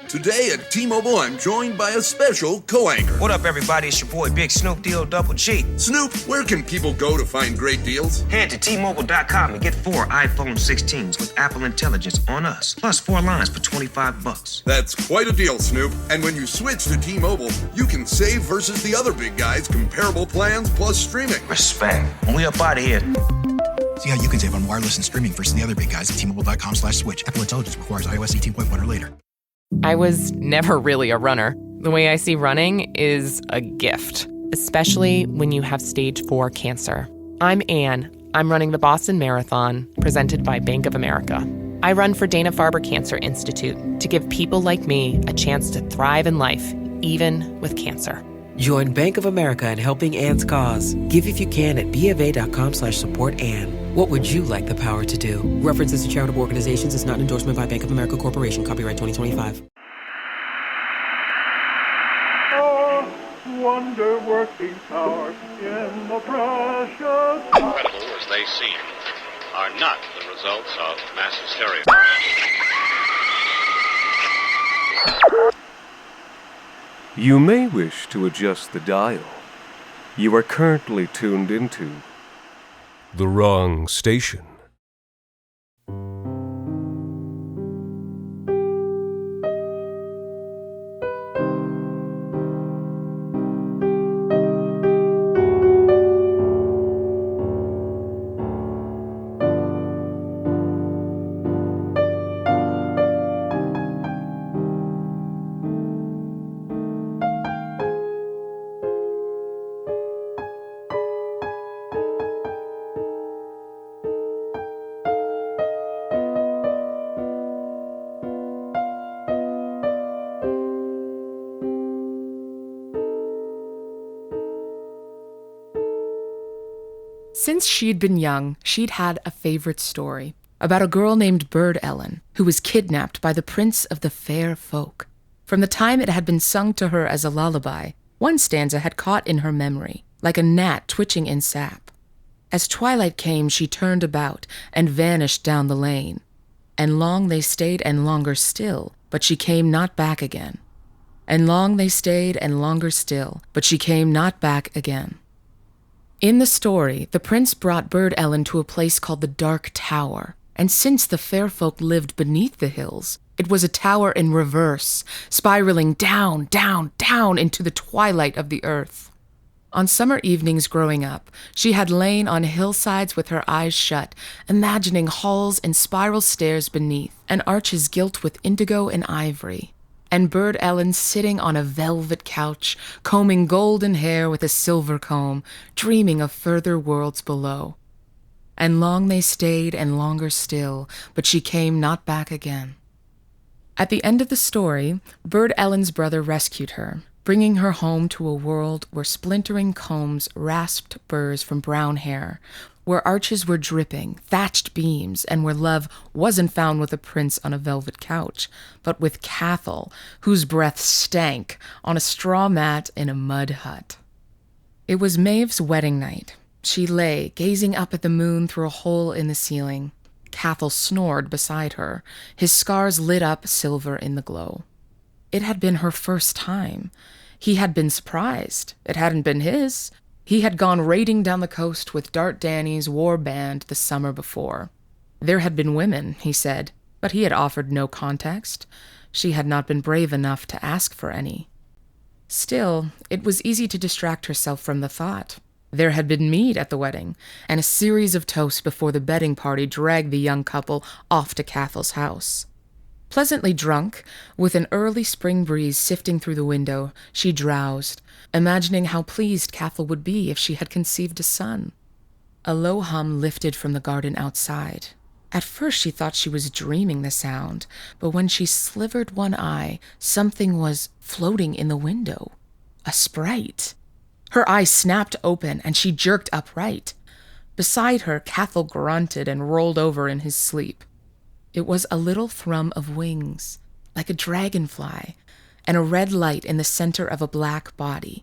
Today at T-Mobile, I'm joined by a special co-anchor. What up, everybody? It's your boy, Big Snoop Deal Double G. Snoop, where can people go to find great deals? Head to T-Mobile.com and get 4 iPhone 16s with Apple Intelligence on us, plus 4 lines for $25. That's quite a deal, Snoop. And when you switch to T-Mobile, you can save versus the other big guys, comparable plans plus streaming. Respect. We up out of here. See how you can save on wireless and streaming versus the other big guys at T-Mobile.com/switch. Apple Intelligence requires iOS 18.1 or later. I was never really a runner. The way I see running is a gift, especially when you have stage 4 cancer. I'm Anne. I'm running the Boston Marathon, presented by Bank of America. I run for Dana-Farber Cancer Institute to give people like me a chance to thrive in life, even with cancer. Join Bank of America in helping Anne's cause. Give if you can at BofA.com/supportAnne. What would you like the power to do? References to charitable organizations is not an endorsement by Bank of America Corporation. Copyright 2025. Oh, wonder-working power in the precious... Incredible as they seem, are not the results of mass hysteria. You may wish to adjust the dial. You are currently tuned into the wrong station. Since she'd been young, she'd had a favorite story about a girl named Bird Ellen, who was kidnapped by the prince of the fair folk. From the time it had been sung to her as a lullaby, one stanza had caught in her memory, like a gnat twitching in sap. As twilight came, she turned about and vanished down the lane. And long they stayed and longer still, but she came not back again. And long they stayed and longer still, but she came not back again. In the story, the prince brought Bird Ellen to a place called the Dark Tower, and since the fair folk lived beneath the hills, it was a tower in reverse, spiraling down, down, down into the twilight of the earth. On summer evenings growing up, she had lain on hillsides with her eyes shut, imagining halls and spiral stairs beneath, and arches gilt with indigo and ivory. And Bird Ellen sitting on a velvet couch, combing golden hair with a silver comb, dreaming of further worlds below. And long they stayed and longer still, but she came not back again. At the end of the story, Bird Ellen's brother rescued her, bringing her home to a world where splintering combs rasped burrs from brown hair, where arches were dripping, thatched beams, and where love wasn't found with a prince on a velvet couch, but with Cathal, whose breath stank, on a straw mat in a mud hut. It was Maeve's wedding night. She lay, gazing up at the moon through a hole in the ceiling. Cathal snored beside her, his scars lit up silver in the glow. It had been her first time. He had been surprised. It hadn't been his. He had gone raiding down the coast with Dart Danny's war band the summer before. There had been women, he said, but he had offered no context. She had not been brave enough to ask for any. Still, it was easy to distract herself from the thought. There had been mead at the wedding, and a series of toasts before the bedding party dragged the young couple off to Cathal's house. Pleasantly drunk, with an early spring breeze sifting through the window, she drowsed, imagining how pleased Cathal would be if she had conceived a son. A low hum lifted from the garden outside. At first she thought she was dreaming the sound, but when she slivered one eye, something was floating in the window. A sprite. Her eyes snapped open, and she jerked upright. Beside her, Cathal grunted and rolled over in his sleep. It was a little thrum of wings, like a dragonfly, and a red light in the center of a black body.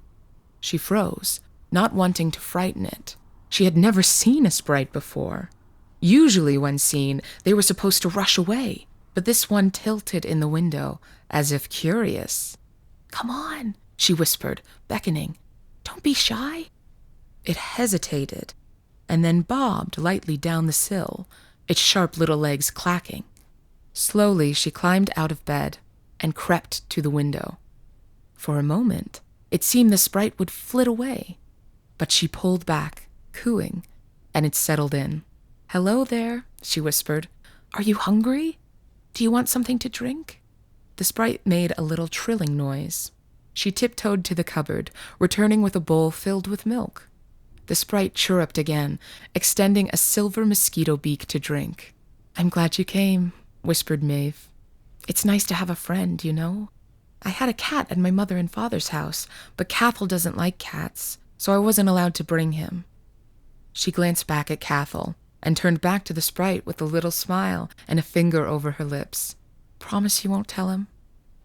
She froze, not wanting to frighten it. She had never seen a sprite before. Usually when seen, they were supposed to rush away. but this one tilted in the window, as if curious. "Come on," she whispered, beckoning. "Don't be shy." It hesitated, and then bobbed lightly down the sill, its sharp little legs clacking. Slowly she climbed out of bed and crept to the window. For a moment, it seemed the sprite would flit away, but she pulled back, cooing, and it settled in. "Hello there," she whispered. "Are you hungry? Do you want something to drink?" The sprite made a little trilling noise. She tiptoed to the cupboard, returning with a bowl filled with milk. The sprite chirruped again, extending a silver mosquito beak to drink. "I'm glad you came," whispered Maeve. "It's nice to have a friend, you know. I had a cat at my mother and father's house, but Cathal doesn't like cats, so I wasn't allowed to bring him." She glanced back at Cathal and turned back to the sprite with a little smile and a finger over her lips. "Promise you won't tell him?"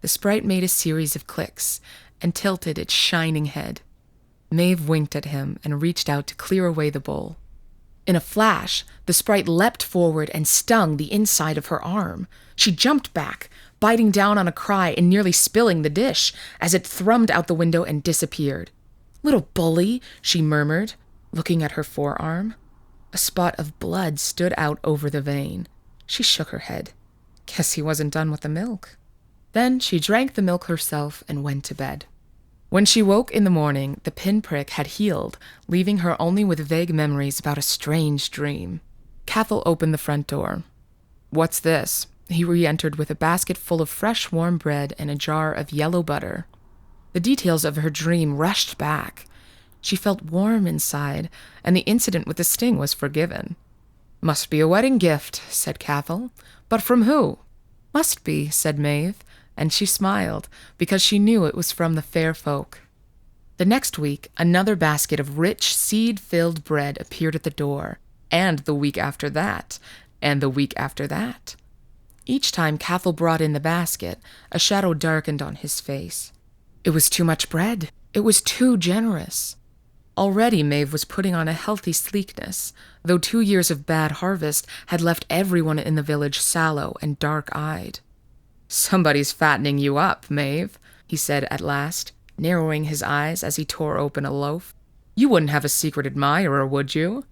The sprite made a series of clicks and tilted its shining head. Maeve winked at him and reached out to clear away the bowl. In a flash, the sprite leapt forward and stung the inside of her arm. She jumped back, biting down on a cry and nearly spilling the dish as it thrummed out the window and disappeared. "Little bully," she murmured, looking at her forearm. A spot of blood stood out over the vein. She shook her head. Guess he wasn't done with the milk. Then she drank the milk herself and went to bed. When she woke in the morning, the pinprick had healed, leaving her only with vague memories about a strange dream. Cathal opened the front door. "What's this?" He re-entered with a basket full of fresh warm bread and a jar of yellow butter. The details of her dream rushed back. She felt warm inside, and the incident with the sting was forgiven. "Must be a wedding gift," said Cathal. "But from who?" "Must be," said Maeve, and she smiled, because she knew it was from the fair folk. The next week, another basket of rich, seed-filled bread appeared at the door, and the week after that, and the week after that. Each time Cathal brought in the basket, a shadow darkened on his face. It was too much bread. It was too generous. Already Maeve was putting on a healthy sleekness, though 2 years of bad harvest had left everyone in the village sallow and dark-eyed. "Somebody's fattening you up, Maeve," he said at last, narrowing his eyes as he tore open a loaf. "You wouldn't have a secret admirer, would you?"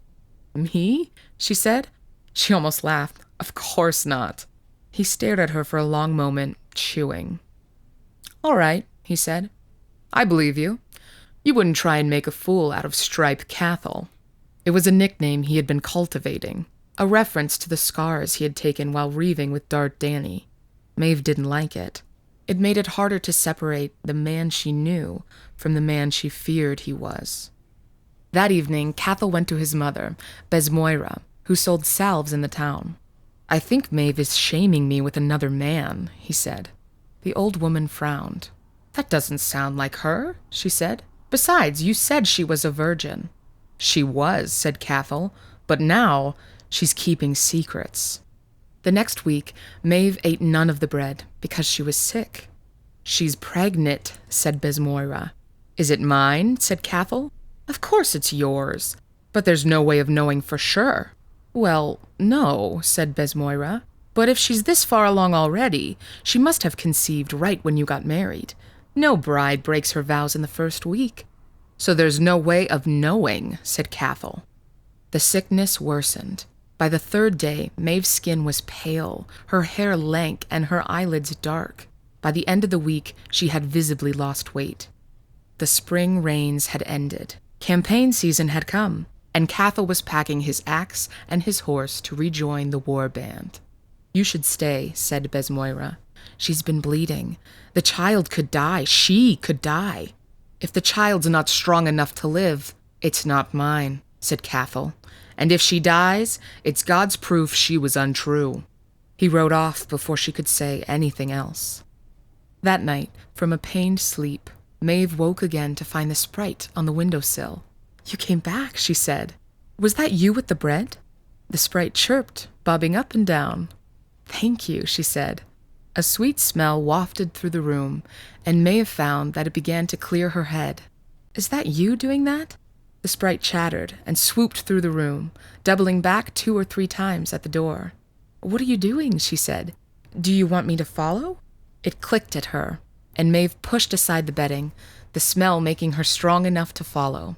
"Me?" she said. She almost laughed. "Of course not." He stared at her for a long moment, chewing. "All right," he said. "I believe you. You wouldn't try and make a fool out of Stripe Cathal." It was a nickname he had been cultivating, a reference to the scars he had taken while reaving with Dart Danny. Maeve didn't like it. It made it harder to separate the man she knew from the man she feared he was. That evening, Cathal went to his mother, Besmoira, who sold salves in the town. "I think Maeve is shaming me with another man," he said. The old woman frowned. "That doesn't sound like her," she said. "Besides, you said she was a virgin." "She was," said Cathal, "but now she's keeping secrets." The next week, Maeve ate none of the bread because she was sick. "She's pregnant," said Besmoira. "Is it mine?" said Cathal. "Of course it's yours, but there's no way of knowing for sure." "Well, no," said Besmoira, "but if she's this far along already, she must have conceived right when you got married. No bride breaks her vows in the first week." "So there's no way of knowing," said Cathal. The sickness worsened. By the third day, Maeve's skin was pale, her hair lank, and her eyelids dark. By the end of the week, she had visibly lost weight. The spring rains had ended. Campaign season had come, and Cathal was packing his axe and his horse to rejoin the war band. "You should stay," said Besmoira. "She's been bleeding. The child could die. She could die." "If the child's not strong enough to live, it's not mine," said Cathal. "And if she dies, it's God's proof she was untrue." He rode off before she could say anything else. That night, from a pained sleep, Maeve woke again to find the sprite on the windowsill. "You came back," she said. "Was that you with the bread?" The sprite chirped, bobbing up and down. "Thank you," she said. A sweet smell wafted through the room, and Maeve found that it began to clear her head. "Is that you doing that?" The sprite chattered and swooped through the room, doubling back 2 or 3 times at the door. "What are you doing?" she said. Do you want me to follow? It clicked at her, and Maeve pushed aside the bedding, the smell making her strong enough to follow.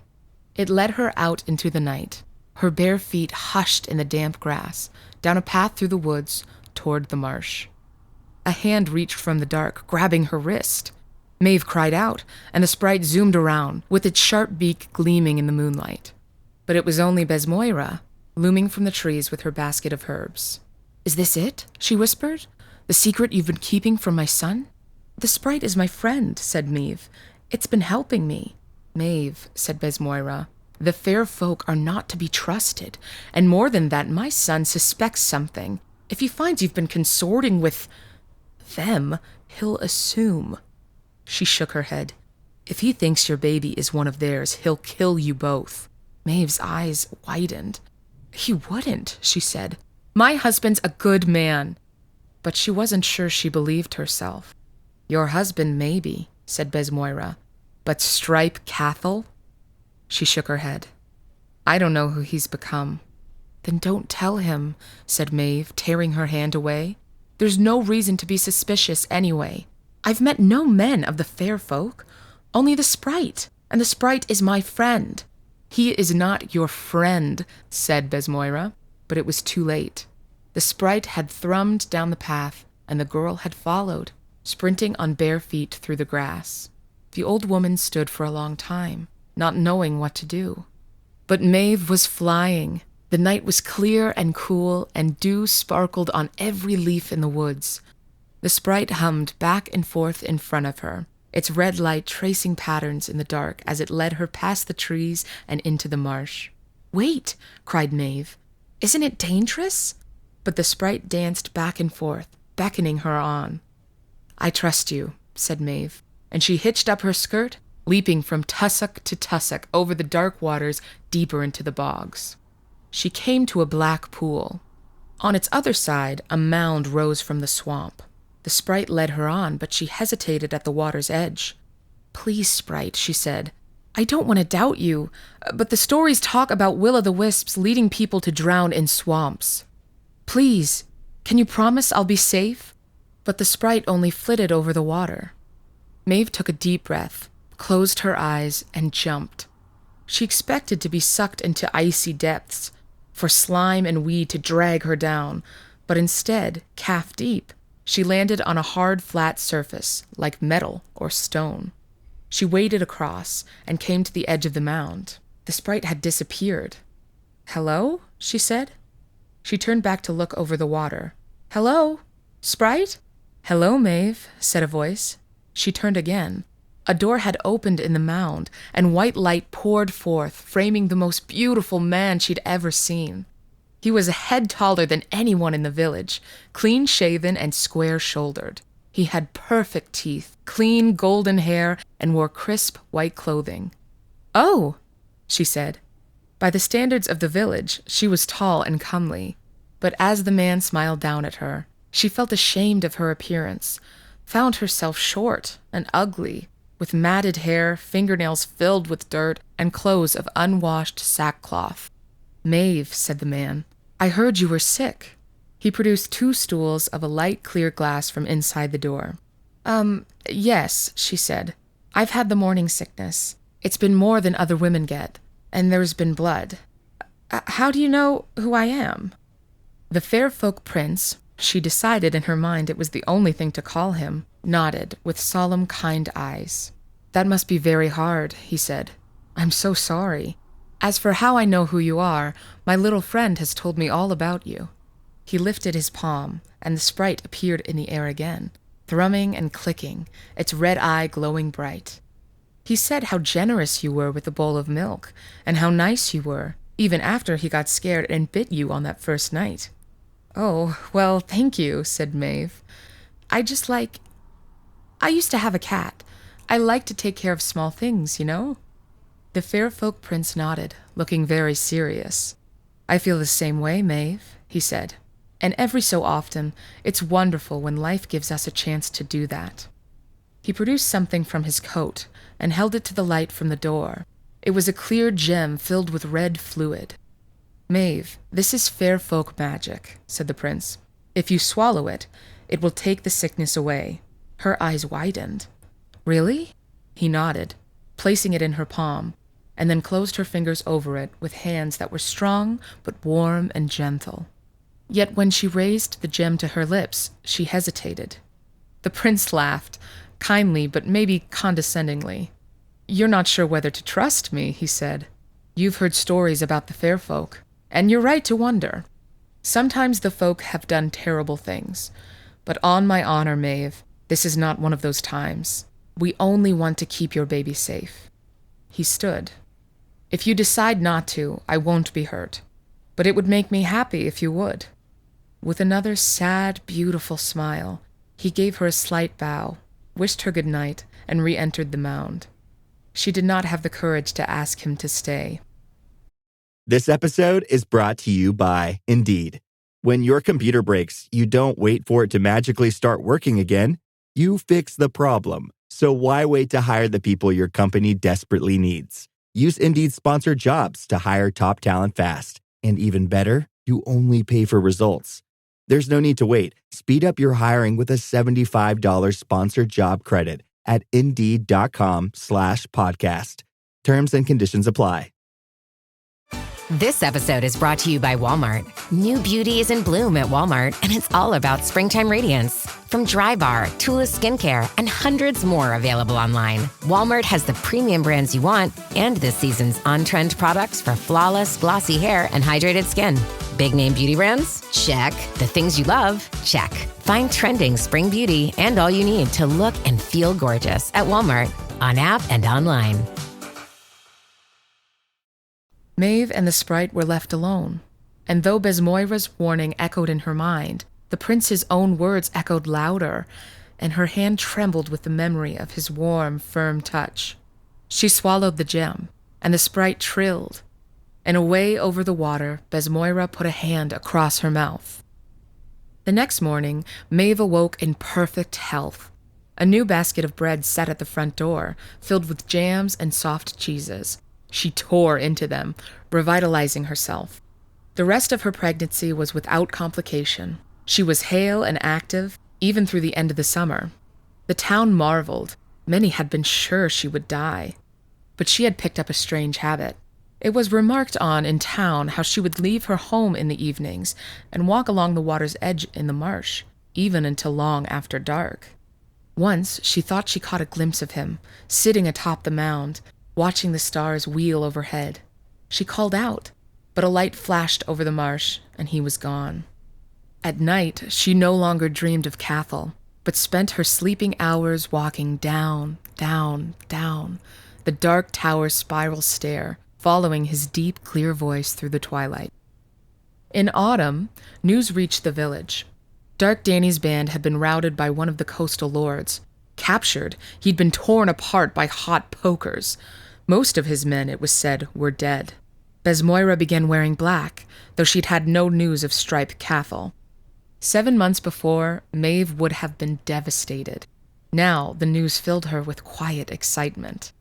It led her out into the night, her bare feet hushed in the damp grass, down a path through the woods toward the marsh. A hand reached from the dark, grabbing her wrist. Maeve cried out, and the sprite zoomed around, with its sharp beak gleaming in the moonlight. But it was only Besmoira, looming from the trees with her basket of herbs. Is this it? She whispered. The secret you've been keeping from my son? The sprite is my friend, said Maeve. It's been helping me. Maeve, said Besmoira, the fair folk are not to be trusted, and more than that, my son suspects something. If he finds you've been consorting with them, he'll assume. She shook her head. If he thinks your baby is one of theirs, he'll kill you both. Maeve's eyes widened. He wouldn't, she said. My husband's a good man. But she wasn't sure she believed herself. Your husband, maybe, said Besmoira. But Stripe Cathal? She shook her head. I don't know who he's become. Then don't tell him, said Maeve, tearing her hand away. There's no reason to be suspicious anyway. I've met no men of the fair folk, only the sprite, and the sprite is my friend. He is not your friend, said Besmoira, but it was too late. The sprite had thrummed down the path, and the girl had followed, sprinting on bare feet through the grass. The old woman stood for a long time, not knowing what to do. But Maeve was flying. The night was clear and cool, and dew sparkled on every leaf in the woods. The sprite hummed back and forth in front of her, its red light tracing patterns in the dark as it led her past the trees and into the marsh. Wait, cried Maeve. Isn't it dangerous? But the sprite danced back and forth, beckoning her on. I trust you, said Maeve, and she hitched up her skirt, leaping from tussock to tussock over the dark waters deeper into the bogs. She came to a black pool. On its other side, a mound rose from the swamp. The sprite led her on, but she hesitated at the water's edge. Please, sprite, she said. I don't want to doubt you, but the stories talk about will-o'-the-wisps leading people to drown in swamps. Please, can you promise I'll be safe? But the sprite only flitted over the water. Maeve took a deep breath, closed her eyes, and jumped. She expected to be sucked into icy depths, for slime and weed to drag her down, but instead, calf-deep, she landed on a hard, flat surface, like metal or stone. She waded across and came to the edge of the mound. The sprite had disappeared. Hello? She said. She turned back to look over the water. Hello? Sprite? Hello, Maeve, said a voice. She turned again. A door had opened in the mound, and white light poured forth, framing the most beautiful man she'd ever seen. He was a head taller than anyone in the village, clean-shaven and square-shouldered. He had perfect teeth, clean golden hair, and wore crisp white clothing. Oh, she said. By the standards of the village, she was tall and comely. But as the man smiled down at her, she felt ashamed of her appearance, found herself short and ugly, with matted hair, fingernails filled with dirt, and clothes of unwashed sackcloth. Maeve, said the man, I heard you were sick. He produced 2 stools of a light, clear glass from inside the door. Yes, she said. I've had the morning sickness. It's been more than other women get, and there's been blood. How do you know who I am? The fair folk prince, she decided in her mind it was the only thing to call him, nodded with solemn, kind eyes. That must be very hard, he said. I'm so sorry. As for how I know who you are, my little friend has told me all about you. He lifted his palm, and the sprite appeared in the air again, thrumming and clicking, its red eye glowing bright. He said how generous you were with the bowl of milk, and how nice you were, even after he got scared and bit you on that first night. Oh, well, thank you, said Maeve. I used to have a cat. I like to take care of small things, you know? The fair folk prince nodded, looking very serious. I feel the same way, Maeve, he said. And every so often, it's wonderful when life gives us a chance to do that. He produced something from his coat and held it to the light from the door. It was a clear gem filled with red fluid. Maeve, this is fair folk magic, said the prince. If you swallow it, It will take the sickness away. Her eyes widened. Really? He nodded, placing it in her palm, and then closed her fingers over it with hands that were strong but warm and gentle. Yet when she raised the gem to her lips, she hesitated. The prince laughed, kindly but maybe condescendingly. "You're not sure whether to trust me," he said. "You've heard stories about the fair folk, and you're right to wonder. Sometimes the folk have done terrible things, but on my honor, Maeve, this is not one of those times. We only want to keep your baby safe." He stood. "If you decide not to, I won't be hurt, but it would make me happy if you would." With another sad, beautiful smile, he gave her a slight bow, wished her good night, and re-entered the mound. She did not have the courage to ask him to stay. This episode is brought to you by Indeed. When your computer breaks, you don't wait for it to magically start working again. You fix the problem. So why wait to hire the people your company desperately needs? Use Indeed's sponsored jobs to hire top talent fast. And even better, you only pay for results. There's no need to wait. Speed up your hiring with a $75 sponsored job credit at Indeed.com/podcast. Terms and conditions apply. This episode is brought to you by Walmart. New beauty is in bloom at Walmart, and it's all about springtime radiance. From Drybar, Tula Skincare, and hundreds more available online, Walmart has the premium brands you want and this season's on-trend products for flawless, glossy hair and hydrated skin. Big name beauty brands? Check. The things you love? Check. Find trending spring beauty and all you need to look and feel gorgeous at Walmart, on app and online. Maeve and the sprite were left alone, and though Besmoira's warning echoed in her mind, the prince's own words echoed louder, and her hand trembled with the memory of his warm, firm touch. She swallowed the gem, and the sprite trilled, and away over the water, Besmoira put a hand across her mouth. The next morning, Maeve awoke in perfect health. A new basket of bread sat at the front door, filled with jams and soft cheeses. She tore into them, revitalizing herself. The rest of her pregnancy was without complication. She was hale and active, even through the end of the summer. The town marveled. Many had been sure she would die. But she had picked up a strange habit. It was remarked on in town how she would leave her home in the evenings and walk along the water's edge in the marsh, even until long after dark. Once, she thought she caught a glimpse of him, sitting atop the mound, watching the stars wheel overhead. She called out, but a light flashed over the marsh, and he was gone. At night, she no longer dreamed of Cathal, but spent her sleeping hours walking down, down, down, the dark tower's spiral stair, following his deep, clear voice through the twilight. In autumn, news reached the village. Dark Danny's band had been routed by one of the coastal lords. Captured, he'd been torn apart by hot pokers. Most of his men, it was said, were dead. Besmoira began wearing black, though she'd had no news of Stripe Cathal. 7 months before, Maeve would have been devastated. Now, the news filled her with quiet excitement.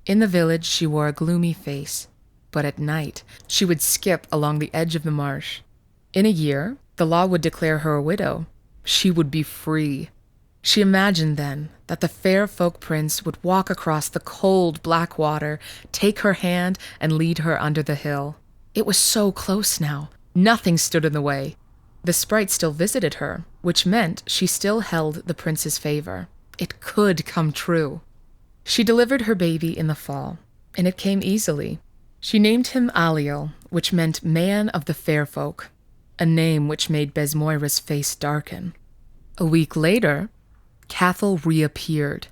In the village, she wore a gloomy face, but at night, she would skip along the edge of the marsh. In a year, the law would declare her a widow. She would be free. She imagined then that the fair folk prince would walk across the cold black water, take her hand, and lead her under the hill. It was so close now. Nothing stood in the way. The sprite still visited her, which meant she still held the prince's favor. It could come true. She delivered her baby in the fall, and it came easily. She named him Aliel, which meant man of the fair folk, a name which made Besmoira's face darken. A week later, Cathal reappeared.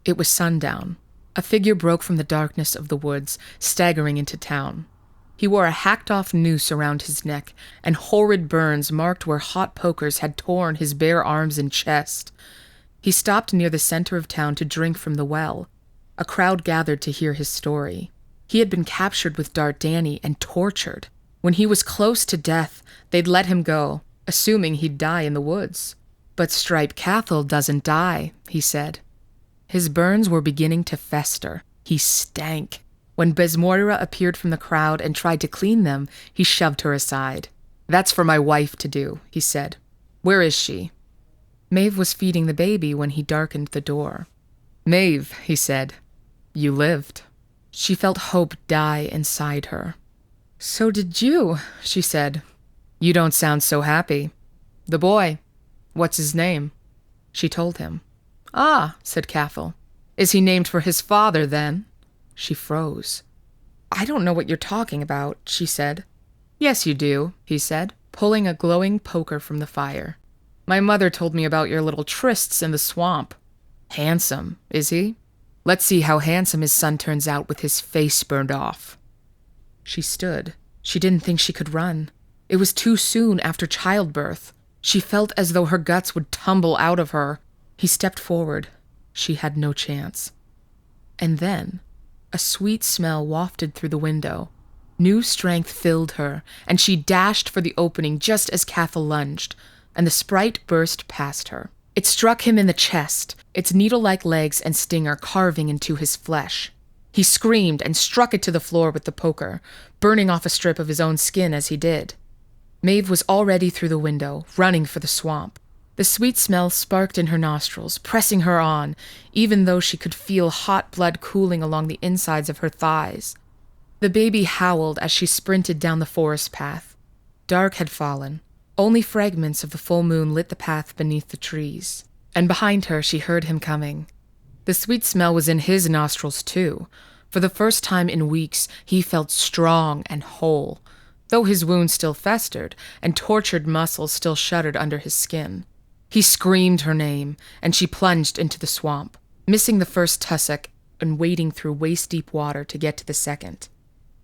It was sundown. A figure broke from the darkness of the woods, staggering into town. He wore a hacked-off noose around his neck, and horrid burns marked where hot pokers had torn his bare arms and chest. He stopped near the center of town to drink from the well. A crowd gathered to hear his story. He had been captured with Dart Danny and tortured. When he was close to death, they'd let him go, assuming he'd die in the woods. "But Stripe Cathal doesn't die," he said. His burns were beginning to fester. He stank. When Besmoira appeared from the crowd and tried to clean them, he shoved her aside. "That's for my wife to do," he said. "Where is she?" Maeve was feeding the baby when he darkened the door. "Maeve," he said, "you lived." She felt hope die inside her. "So did you," she said. "You don't sound so happy. The boy, what's his name?" She told him. "Ah," said Cathal. "Is he named for his father, then?" She froze. "I don't know what you're talking about," she said. "Yes, you do," he said, pulling a glowing poker from the fire. "My mother told me about your little trysts in the swamp. Handsome, is he? Let's see how handsome his son turns out with his face burned off." She stood. She didn't think she could run. It was too soon after childbirth. She felt as though her guts would tumble out of her. He stepped forward. She had no chance. And then, a sweet smell wafted through the window. New strength filled her, and she dashed for the opening just as Cathal lunged, and the sprite burst past her. It struck him in the chest, its needle-like legs and stinger carving into his flesh. He screamed and struck it to the floor with the poker, burning off a strip of his own skin as he did. Maeve was already through the window, running for the swamp. The sweet smell sparked in her nostrils, pressing her on, even though she could feel hot blood cooling along the insides of her thighs. The baby howled as she sprinted down the forest path. Dark had fallen. Only fragments of the full moon lit the path beneath the trees. And behind her, she heard him coming. The sweet smell was in his nostrils, too. For the first time in weeks, he felt strong and whole, though his wounds still festered and tortured muscles still shuddered under his skin. He screamed her name, and she plunged into the swamp, missing the first tussock and wading through waist-deep water to get to the second.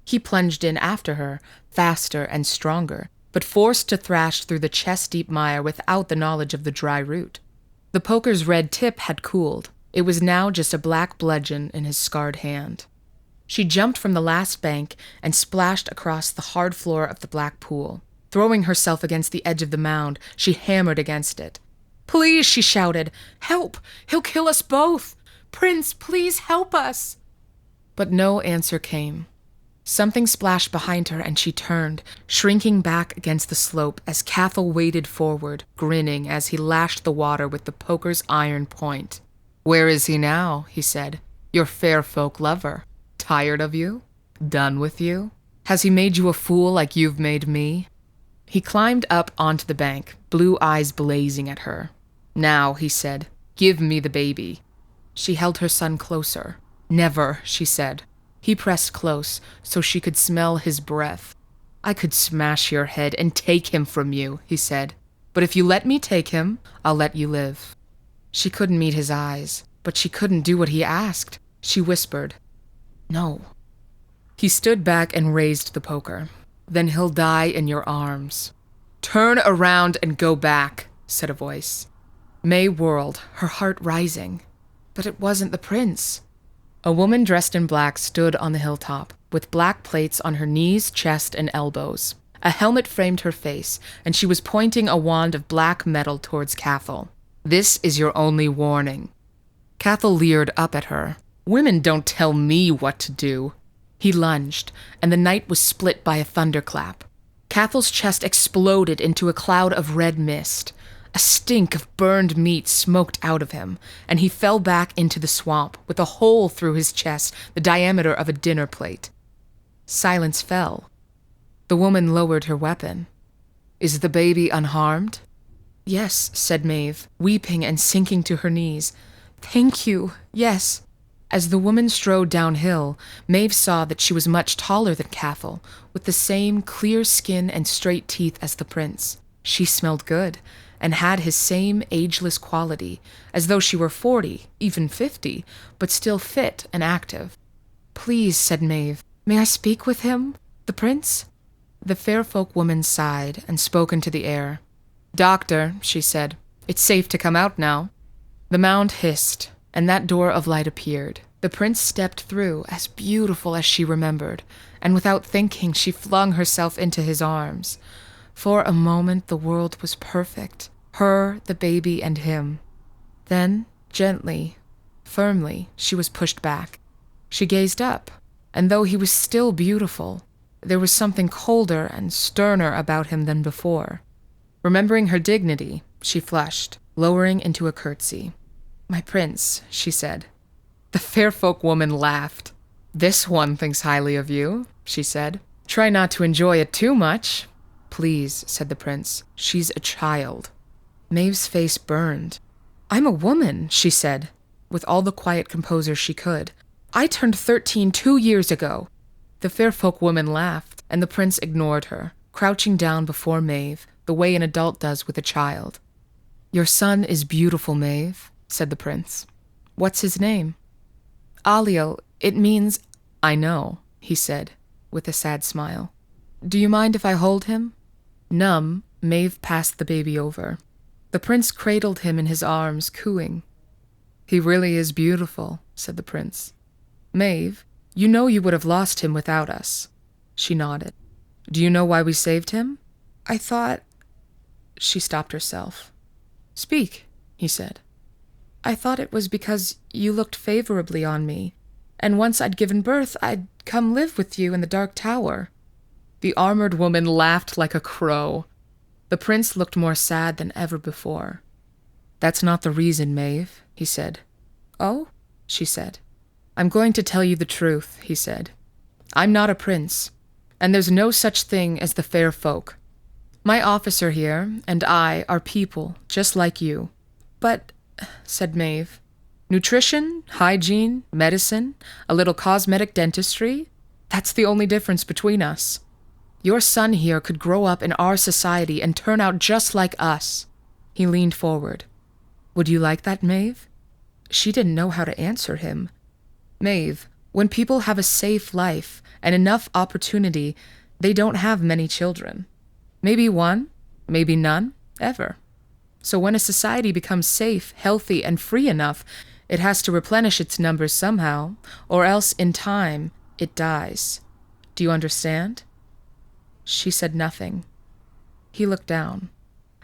He plunged in after her, faster and stronger, but forced to thrash through the chest-deep mire without the knowledge of the dry root. The poker's red tip had cooled. It was now just a black bludgeon in his scarred hand. She jumped from the last bank and splashed across the hard floor of the black pool. Throwing herself against the edge of the mound, she hammered against it. "Please," she shouted. "Help! He'll kill us both! Prince, please help us!" But no answer came. Something splashed behind her and she turned, shrinking back against the slope as Cathal waded forward, grinning as he lashed the water with the poker's iron point. "Where is he now?" he said. "Your fair folk lover. Tired of you? Done with you? Has he made you a fool like you've made me?" He climbed up onto the bank, blue eyes blazing at her. "Now," he said, "give me the baby." She held her son closer. "Never," she said. He pressed close so she could smell his breath. "I could smash your head and take him from you," he said. "But if you let me take him, I'll let you live." She couldn't meet his eyes, but she couldn't do what he asked. She whispered, "No." He stood back and raised the poker. "Then he'll die in your arms." "Turn around and go back," said a voice. May whirled, her heart rising. But it wasn't the prince. A woman dressed in black stood on the hilltop, with black plates on her knees, chest, and elbows. A helmet framed her face, and she was pointing a wand of black metal towards Cathal. "This is your only warning." Cathal leered up at her. "Women don't tell me what to do." He lunged, and the night was split by a thunderclap. Cathal's chest exploded into a cloud of red mist. A stink of burned meat smoked out of him, and he fell back into the swamp with a hole through his chest the diameter of a dinner plate. Silence fell. The woman lowered her weapon. "Is the baby unharmed?" "Yes," said Maeve, weeping and sinking to her knees. "Thank you, yes." As the woman strode downhill, Maeve saw that she was much taller than Cathal, with the same clear skin and straight teeth as the prince. She smelled good, and had his same ageless quality, as though she were 40, even 50, but still fit and active. "Please," said Maeve, "may I speak with him, the prince?" The fair folk woman sighed and spoke into the air. "Doctor," she said, "it's safe to come out now." The mound hissed, and that door of light appeared. The prince stepped through, as beautiful as she remembered, and without thinking she flung herself into his arms. For a moment the world was perfect, her, the baby, and him. Then, gently, firmly, she was pushed back. She gazed up, and though he was still beautiful, there was something colder and sterner about him than before. Remembering her dignity, she flushed. lowering into a curtsy. "My prince," she said. The fair folk woman laughed. "This one thinks highly of you," she said. "Try not to enjoy it too much." "Please," said the prince. "She's a child." Maeve's face burned. "I'm a woman," she said, with all the quiet composure she could. "I turned 13 2 years ago." The fair folk woman laughed, and the prince ignored her, crouching down before Maeve, the way an adult does with a child. "Your son is beautiful, Maeve," said the prince. "What's his name?" "Aliel, it means I know," he said, with a sad smile. "Do you mind if I hold him?" Numb, Maeve passed the baby over. The prince cradled him in his arms, cooing. "He really is beautiful," said the prince. "Maeve, you know you would have lost him without us." She nodded. "Do you know why we saved him?" "I thought—" She stopped herself. "Speak," he said. "I thought it was because you looked favorably on me, and once I'd given birth, I'd come live with you in the Dark Tower." The armored woman laughed like a crow. The prince looked more sad than ever before. "That's not the reason, Maeve," he said. "Oh?" she said. "I'm going to tell you the truth," he said. "I'm not a prince, and there's no such thing as the fair folk. My officer here and I are people, just like you." "But," said Maeve, "nutrition, hygiene, medicine, a little cosmetic dentistry, that's the only difference between us. Your son here could grow up in our society and turn out just like us." He leaned forward. "Would you like that, Maeve?" She didn't know how to answer him. "Maeve, when people have a safe life and enough opportunity, they don't have many children. Maybe one, maybe none, ever. So when a society becomes safe, healthy, and free enough, it has to replenish its numbers somehow, or else in time, it dies. Do you understand?" She said nothing. He looked down.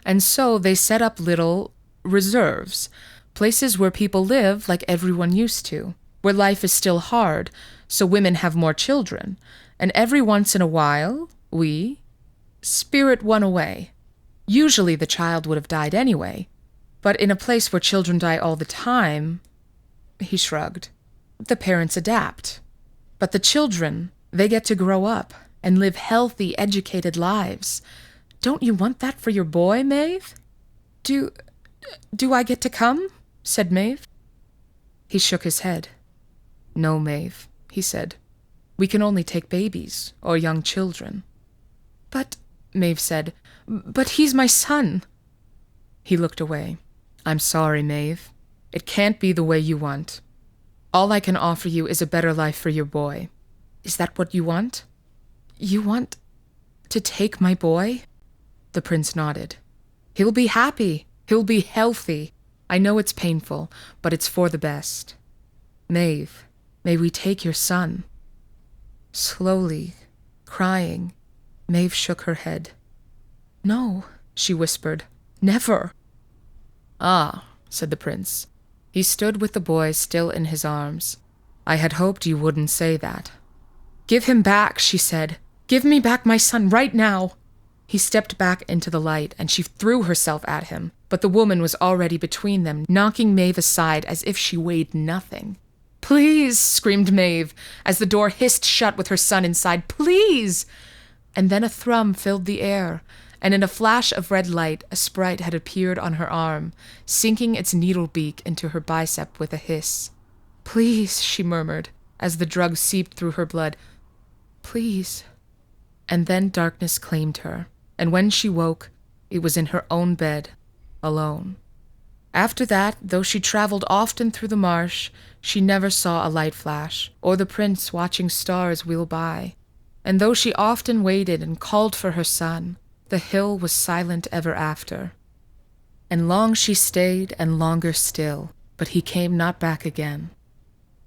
"And so they set up little reserves, places where people live like everyone used to, where life is still hard, so women have more children, and every once in a while, we spirit one away. Usually the child would have died anyway, but in a place where children die all the time," he shrugged, "the parents adapt. But the children, they get to grow up and live healthy, educated lives. Don't you want that for your boy, Maeve?" Do I get to come?" said Maeve. He shook his head. "No, Maeve," he said. "We can only take babies or young children." "But," Maeve said, "but he's my son." He looked away. "I'm sorry, Maeve. It can't be the way you want. All I can offer you is a better life for your boy. Is that what you want?" "You want to take my boy?" The prince nodded. "He'll be happy. He'll be healthy. I know it's painful, but it's for the best. Maeve, may we take your son?" Slowly, crying, Maeve shook her head. "No," she whispered. "Never." "Ah," said the prince. He stood with the boy still in his arms. "I had hoped you wouldn't say that." "Give him back," she said. "Give me back my son right now." He stepped back into the light, and she threw herself at him, but the woman was already between them, knocking Maeve aside as if she weighed nothing. "Please," screamed Maeve, as the door hissed shut with her son inside. "Please!" And then a thrum filled the air, and in a flash of red light, a sprite had appeared on her arm, sinking its needle beak into her bicep with a hiss. "Please," she murmured, as the drug seeped through her blood. "Please." And then darkness claimed her, and when she woke, it was in her own bed, alone. After that, though she traveled often through the marsh, she never saw a light flash, or the prince watching stars wheel by. And though she often waited and called for her son, the hill was silent ever after. And long she stayed, and longer still, but he came not back again.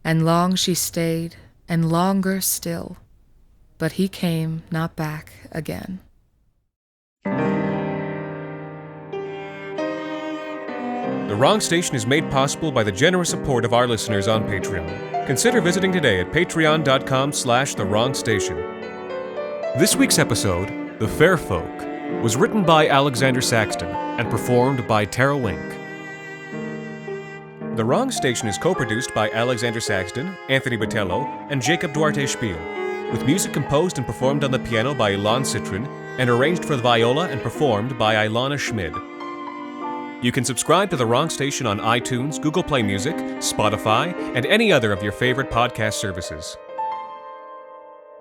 And long she stayed, and longer still, but he came not back again. The Wrong Station is made possible by the generous support of our listeners on Patreon. Consider visiting today at patreon.com/thewrongstation. This week's episode, The Fair Folk, was written by Alexander Saxton and performed by Tara Wink. The Wrong Station is co-produced by Alexander Saxton, Anthony Botello, and Jacob Duarte Spiel, with music composed and performed on the piano by Ilan Citrin and arranged for the viola and performed by Ilana Schmid. You can subscribe to The Wrong Station on iTunes, Google Play Music, Spotify, and any other of your favorite podcast services.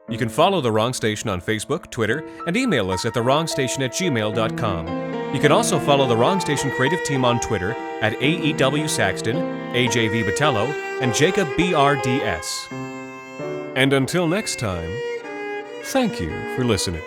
You can follow The Wrong Station on Facebook, Twitter, and email us at thewrongstation@gmail.com. You can also follow The Wrong Station creative team on Twitter at AEW Saxton, AJV Botello, and Jacob BRDS. And until next time, thank you for listening.